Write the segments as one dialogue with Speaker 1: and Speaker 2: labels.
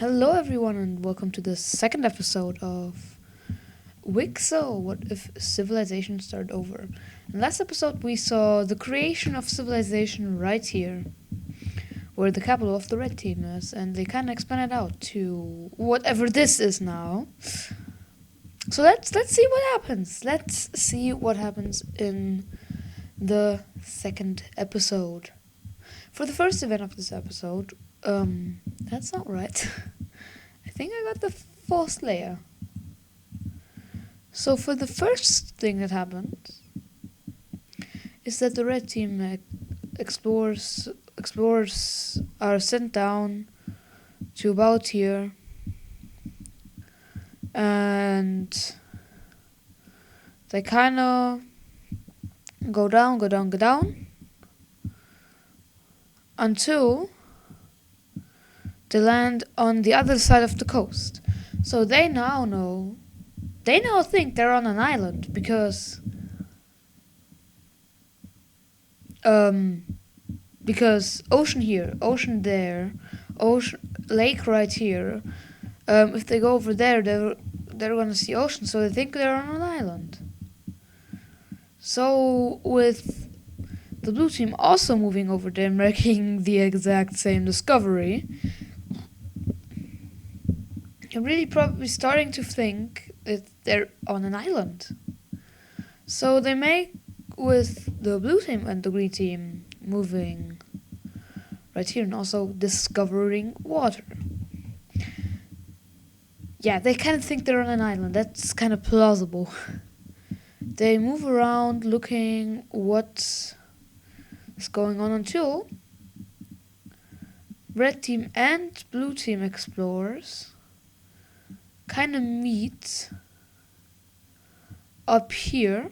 Speaker 1: Hello, everyone, and welcome to the second episode of Wicso. What if civilization started over? In last episode, we saw the creation of civilization right here, where the capital of the red team is, and they kind of expanded out to whatever this is now. So let's see what happens. Let's see what happens in the second episode. For the first event of this episode, that's not right. I think I got the fourth layer. So for the first thing that happened is that the red team explorers are sent down to about here, and they kind of go down until they land on the other side of the coast. So they now think they're on an island because ocean here, ocean there, ocean lake right here. If they go over there, they're gonna see ocean, so they think they're on an island. So with the blue team also moving over there, making the exact same discovery, you're really probably starting to think that they're on an island. So they make, with the blue team and the green team moving right here and also discovering water. Yeah, they kind of think they're on an island. That's kind of plausible. They move around looking what's going on until red team and blue team explorers kind of meet up here,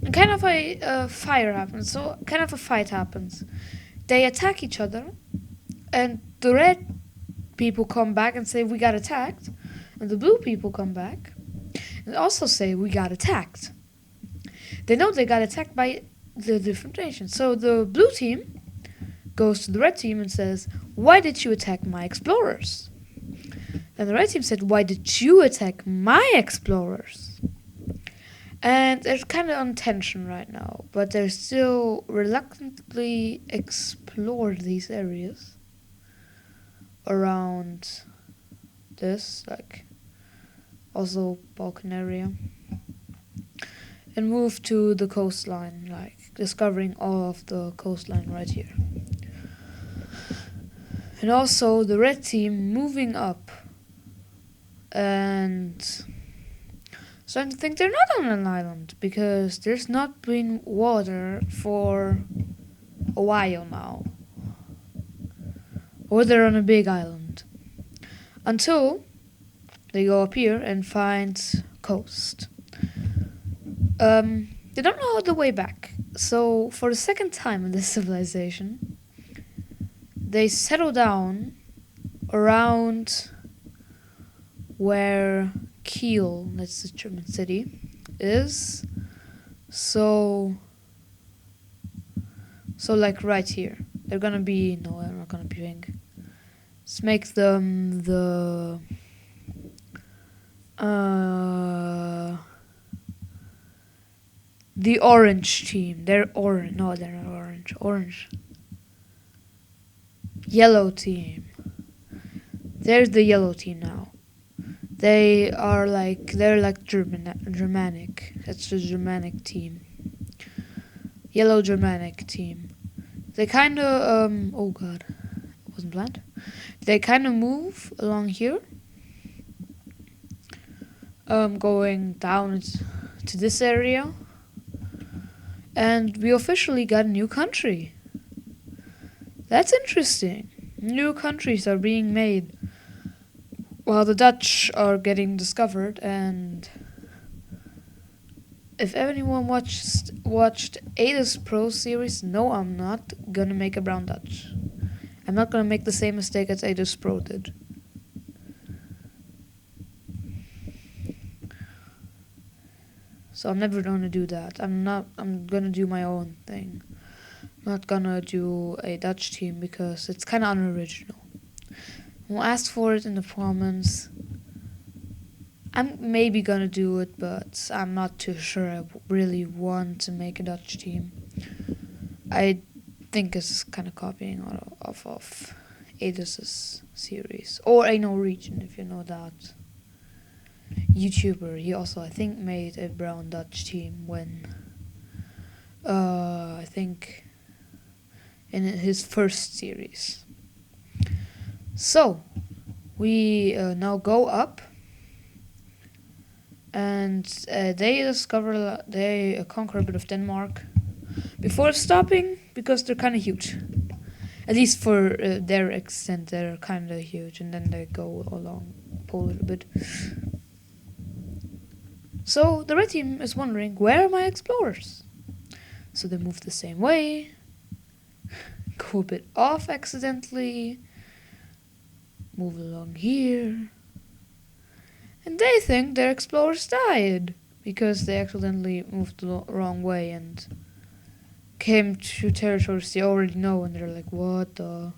Speaker 1: and kind of a fire happens. So kind of a fight happens. They attack each other, and the red people come back and say we got attacked, and the blue people come back and also say we got attacked. They know they got attacked by the different nations. So the blue team goes to the red team and says, why did you attack my explorers? And the red team said, why did you attack my explorers? And they're kind of on tension right now, but they still reluctantly explore these areas around this, like also Balkan area, and move to the coastline, like discovering all of the coastline right here. And also the red team moving up and starting to think they're not on an island because there's not been water for a while now. Or they're on a big island. Until they go up here and find coast. They don't know the way back. So for the second time in this civilization, they settle down around where Kiel, that's the German city, is. So like right here. They're not gonna be pink. Let's make them the orange team. They're orange. No, they're not orange. Orange. Yellow team. There's the yellow team now. They're like Germanic. That's the Germanic team. Yellow Germanic team. They kind of oh god, it wasn't planned. They kind of move along here, going down to this area, and we officially got a new country. That's interesting. New countries are being made while the Dutch are getting discovered. And if anyone watched Ada's Pro series, no, I'm not gonna make a brown Dutch. I'm not gonna make the same mistake as Ada's Pro did. So I'm never gonna do that. I'm gonna do my own thing. I'm not gonna do a Dutch team because it's kind of unoriginal. who asked for it in the comments. I'm maybe gonna do it, but I'm not too sure I really want to make a Dutch team. I think it's kind of copying off of Edis's series. Or a Norwegian, if you know that YouTuber. He also, I think, made a brown Dutch team when, I think, in his first series. So, we now go up. And they conquer a bit of Denmark before stopping because they're kind of huge. At least for their extent, they're kind of huge, and then they go along a little bit. So the red team is wondering, where are my explorers? So they move the same way, go a bit off accidentally, move along here. And they think their explorers died because they accidentally moved the wrong way and came to territories they already know, and they're like, what the?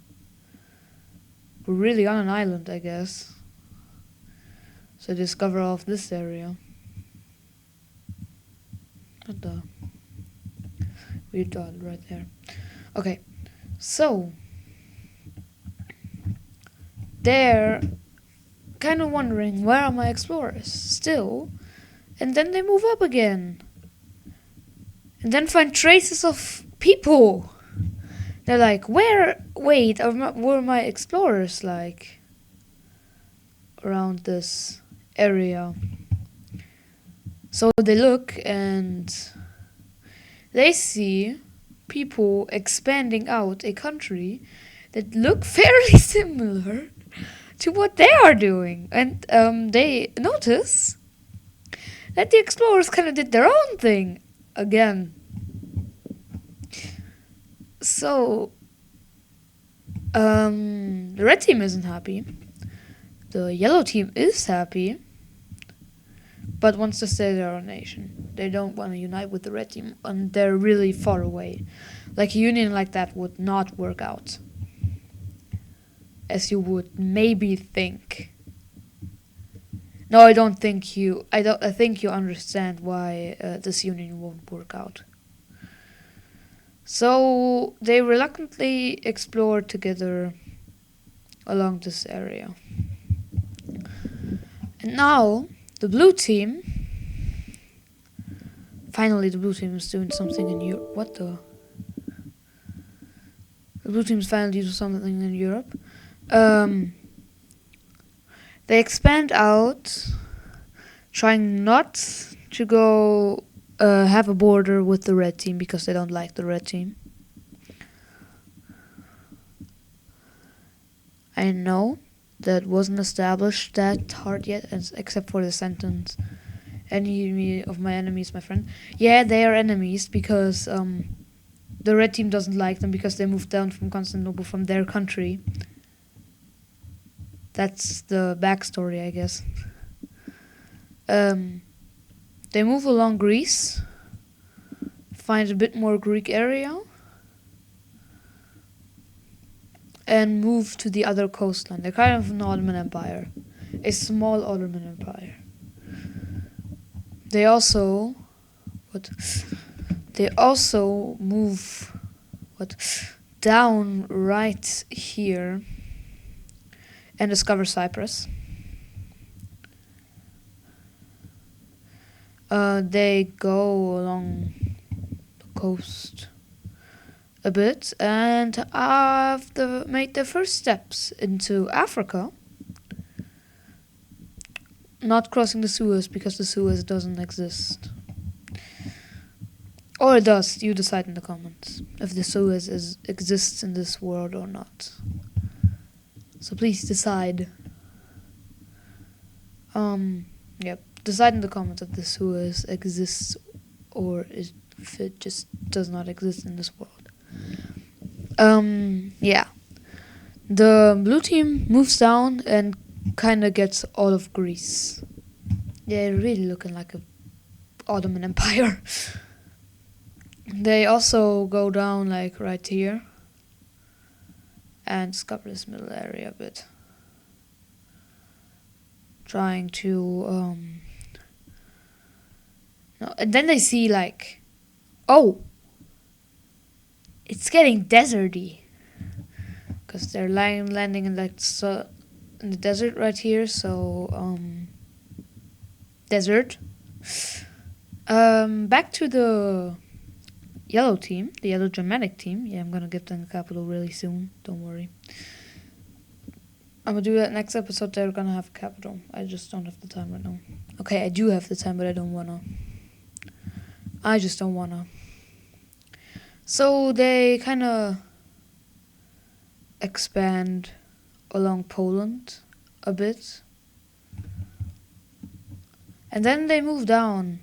Speaker 1: We're really on an island, I guess. So they discover all of this area. What the? Weird dot right there. Okay, so they're kind of wondering, where are my explorers still? And then they move up again and then find traces of people. They're like, were my explorers like around this area? So they look and they see people expanding out a country that look fairly similar to what they are doing. And they notice that the explorers kind of did their own thing again. So the red team isn't happy. The yellow team is happy, but wants to stay their own nation. They don't want to unite with the red team, and they're really far away. Like a union like that would not work out, as you would maybe think. No, I don't think you. I think you understand why this union won't work out. So they reluctantly explore together along this area. And now the blue team. Finally, the blue team is doing something in Europe. What the? The blue team is finally doing something in Europe. They expand out, trying not to go have a border with the red team because they don't like the red team. I know that wasn't established that hard yet, except for the sentence, enemy of my enemy is my friend. Yeah, they are enemies because the red team doesn't like them because they moved down from Constantinople, from their country. That's the backstory, I guess. They move along Greece, find a bit more Greek area, and move to the other coastline. They're kind of an Ottoman Empire, a small Ottoman Empire. They also move down right here and discover Cyprus. They go along the coast a bit and have made their first steps into Africa. Not crossing the Suez because the Suez doesn't exist. Or it does, you decide in the comments if the Suez exists in this world or not. So please decide. Yep. Decide in the comments if the Suez exists or if it just does not exist in this world. Yeah. The blue team moves down and kind of gets all of Greece. Yeah, really looking like a Ottoman Empire. They also go down like right here and discover this middle area a bit. trying to no, and then they see like, oh, it's getting deserty because they're landing in like in the desert right here. So desert. Back to the yellow team, the yellow Germanic team. Yeah, I'm gonna give them the capital really soon. Don't worry. I'm gonna do that next episode. They're gonna have a capital. I just don't have the time right now. Okay, I do have the time, but I don't wanna. I just don't wanna. So they kind of expand along Poland a bit. And then they move down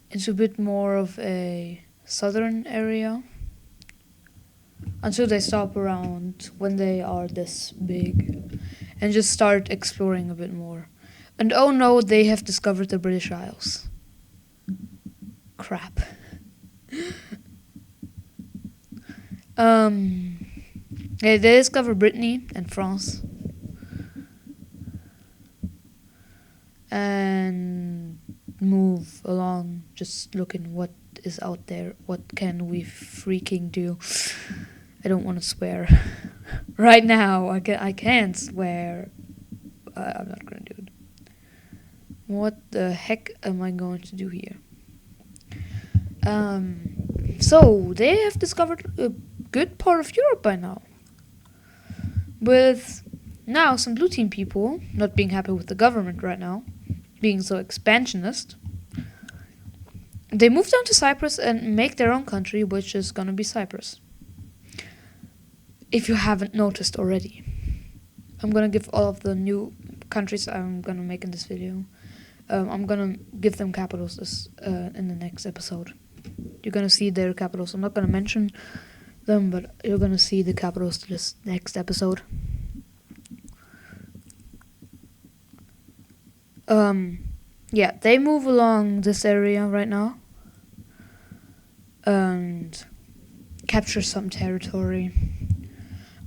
Speaker 1: into a bit more of a southern area until they stop around when they are this big and just start exploring a bit more. And oh no, they have discovered the British Isles. Crap. Yeah, they discover Brittany and France. And move along, just looking what is out there. What can we freaking do? I don't want to swear. Right now, I can't swear. I'm not going to do it. What the heck am I going to do here? So, they have discovered a good part of Europe by now. With now some blue team people not being happy with the government right now, being so expansionist, they move down to Cyprus and make their own country, which is gonna be Cyprus. If you haven't noticed already, I'm gonna give all of the new countries I'm gonna make in this video. I'm gonna give them capitals in the next episode. You're gonna see their capitals. I'm not gonna mention them, but you're gonna see the capitals this next episode. Yeah, they move along this area right now and capture some territory.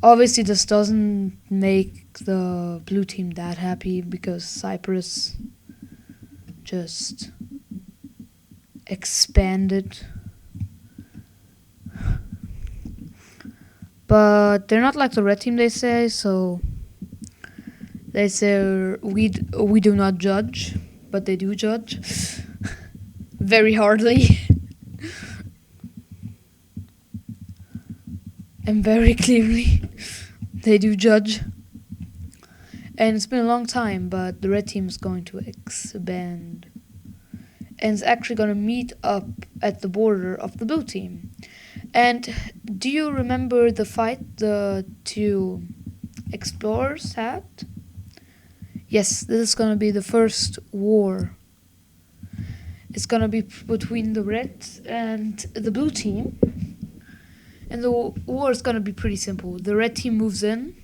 Speaker 1: Obviously, this doesn't make the blue team that happy because Cyprus just expanded. But they're not like the red team, they say, so they say we do not judge, but they do judge very hardly and very clearly. They do judge, and it's been a long time, but the red team is going to expand, and it's actually going to meet up at the border of the blue team. And do you remember the fight the two explorers had? Yes, this is going to be the first war. It's going to be between the red and the blue team. And the war is going to be pretty simple. The red team moves in,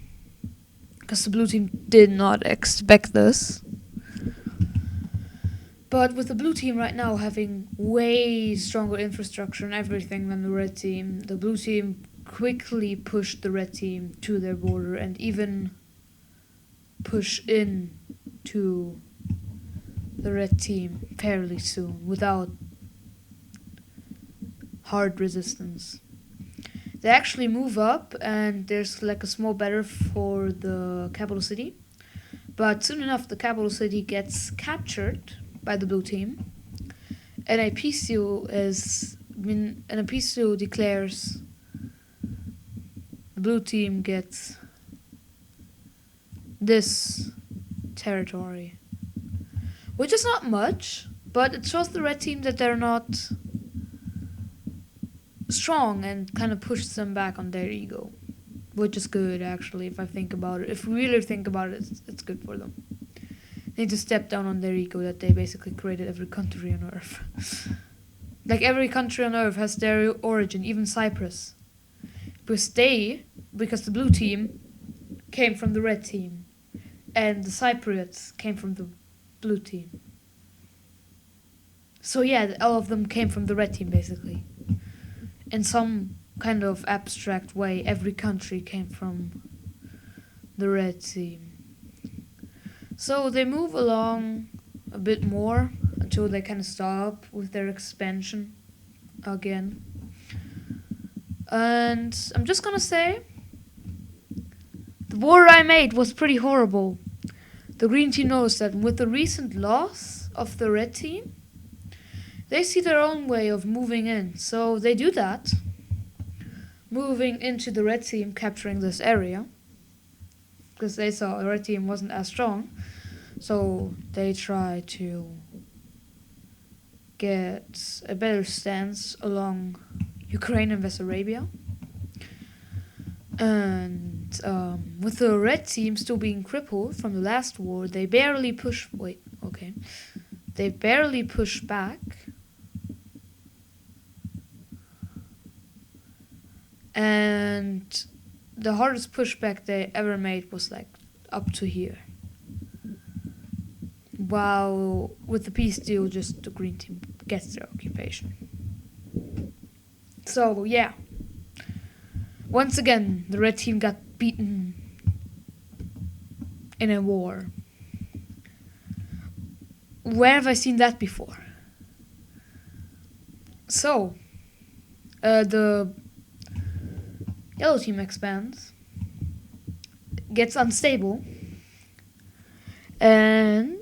Speaker 1: because the blue team did not expect this. But with the blue team right now having way stronger infrastructure and everything than the red team, the blue team quickly pushed the red team to their border and even push in to the red team fairly soon without hard resistance. They actually move up and there's like a small battle for the capital city, but soon enough the capital city gets captured by the blue team, and a peace deal declares the blue team gets this territory, which is not much, but it shows the red team that they're not strong and kind of pushes them back on their ego, which is good actually. If I think about it, if we really think about it, it's good for them. They need to step down on their ego that they basically created every country on Earth. Like every country on Earth has their origin, even Cyprus, because the blue team came from the red team, and the Cypriots came from the blue team. So yeah, all of them came from the red team basically. In some kind of abstract way, every country came from the red team. So they move along a bit more until they kind of stop with their expansion again. And I'm just gonna say, the war I made was pretty horrible. The green team knows that with the recent loss of the red team, they see their own way of moving in. So they do that, moving into the red team, capturing this area, because they saw the red team wasn't as strong. So they try to get a better stance along Ukraine and Bessarabia. And with the red team still being crippled from the last war, they barely push. They barely push back. And the hardest pushback they ever made was like up to here. While with the peace deal, just the green team gets their occupation. So yeah. Once again, the red team got beaten in a war. Where have I seen that before? So, the yellow team expands, gets unstable, and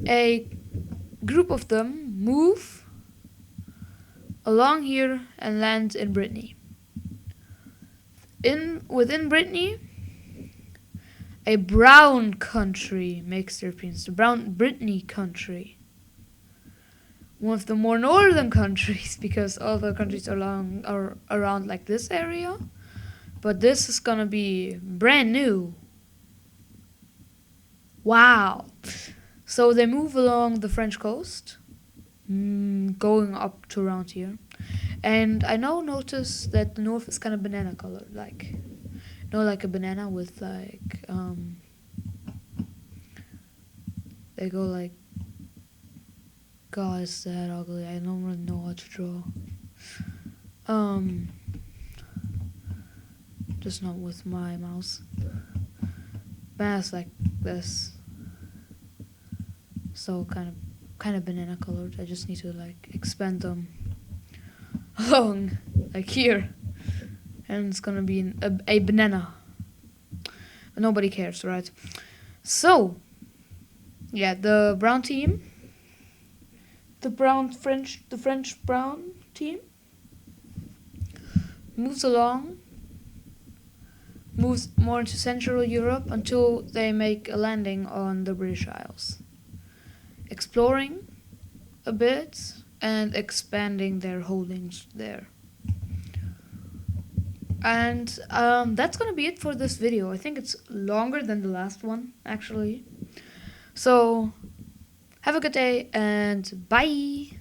Speaker 1: a group of them move along here and land in Brittany. Within Brittany, a brown country makes their appearance. The brown Brittany country. One of the more northern countries, because all the countries are around like this area. But this is gonna be brand new. Wow. So they move along the French coast, going up to around here. And I now notice that the north is kind of banana colored, like a banana with like they go like, God, is that ugly? I don't really know how to draw. Just not with my mouse. Bananas like this. So kind of banana colored. I just need to like expand them along like here, and it's gonna be a banana. But nobody cares, right? So yeah, the brown team, the French brown team moves along, moves more into Central Europe until they make a landing on the British Isles, exploring a bit and expanding their holdings there. And that's gonna be it for this video. I think it's longer than the last one, actually. So have a good day and bye.